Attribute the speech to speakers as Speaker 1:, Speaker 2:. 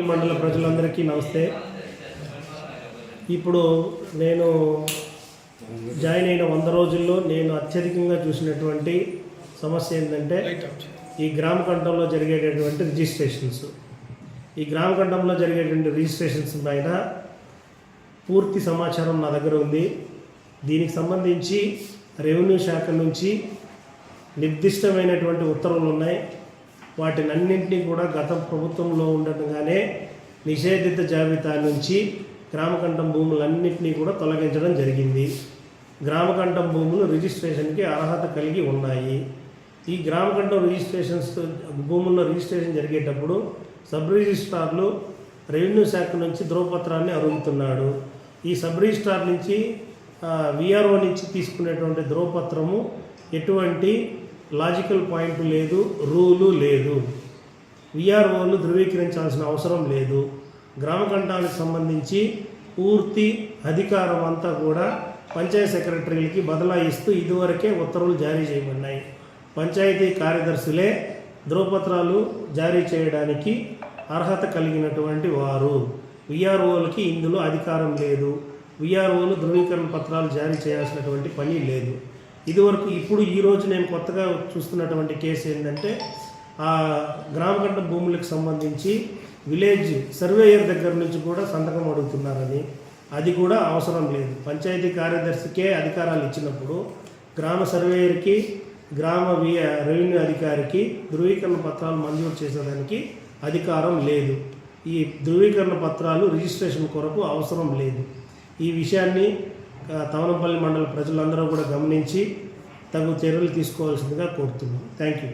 Speaker 1: మండల ప్రజలందరికీ నమస్తే. ఇప్పుడు నేను జాయిన్ అయిన 100 రోజుల్లో నేను అత్యధికంగా చూసినటువంటి సమస్య ఏంటంటే ఈ గ్రామ కంఠంలో జరిగేటటువంటి రిజిస్ట్రేషన్స్. ఈ గ్రామ కంఠంలో జరిగేటువంటి రిజిస్ట్రేషన్స్ పైన పూర్తి సమాచారం నా దగ్గర ఉంది. దీనికి సంబంధించి రెవెన్యూ శాఖ నుంచి నిర్దిష్టమైనటువంటి ఉత్తర్వులు ఉన్నాయి. వాటినన్నింటినీ కూడా గత ప్రభుత్వంలో ఉండగానే నిషేధిత జాబితా నుంచి గ్రామకంఠం భూములన్నింటినీ కూడా తొలగించడం జరిగింది. గ్రామకంఠం భూములు రిజిస్ట్రేషన్కి అర్హత కలిగి ఉన్నాయి. ఈ గ్రామకంఠం భూముల్లో రిజిస్ట్రేషన్ జరిగేటప్పుడు సబ్ రిజిస్ట్రార్లు రెవెన్యూ శాఖ నుంచి ధ్రువపత్రాన్ని అడుగుతున్నాడు. ఈ సబ్ రిజిస్ట్రార్ నుంచి విఆర్ఓ నుంచి తీసుకునేటువంటి ధ్రువపత్రము ఎటువంటి లాజికల్ పాయింట్ లేదు, రూలు లేదు. విఆర్ఓలు ధృవీకరించాల్సిన అవసరం లేదు. గ్రామకంఠానికి సంబంధించి పూర్తి అధికారం అంతా కూడా పంచాయతీ సెక్రటరీలకి బదలాయిస్తూ ఇదివరకే ఉత్తర్వులు జారీ చేయబడినాయి. పంచాయతీ కార్యదర్శులే ధ్రువపత్రాలు జారీ చేయడానికి అర్హత కలిగినటువంటి వారు. విఆర్ఓలకి ఇందులో అధికారం లేదు. విఆర్ఓలు ధృవీకరణ పత్రాలు జారీ చేయాల్సినటువంటి పని లేదు. ఇదివరకు ఇప్పుడు ఈరోజు నేను కొత్తగా చూస్తున్నటువంటి కేసు ఏంటంటే ఆ గ్రామకంఠం భూములకు సంబంధించి విలేజ్ సర్వేయర్ దగ్గర నుంచి కూడా సంతకం అడుగుతున్నారని. అది కూడా అవసరం లేదు. పంచాయతీ కార్యదర్శికే అధికారాలు ఇచ్చినప్పుడు గ్రామ సర్వేయర్కి గ్రామ రెవెన్యూ అధికారికి ధృవీకరణ పత్రాలు మంజూరు చేసేదానికి అధికారం లేదు. ఈ ధృవీకరణ పత్రాలు రిజిస్ట్రేషన్ కొరకు అవసరం లేదు. ఈ విషయాన్ని తవనంపల్లి మండల ప్రజలందరూ కూడా గమనించి తగు చర్యలు తీసుకోవాల్సిందిగా కోరుతున్నాను. Thank you.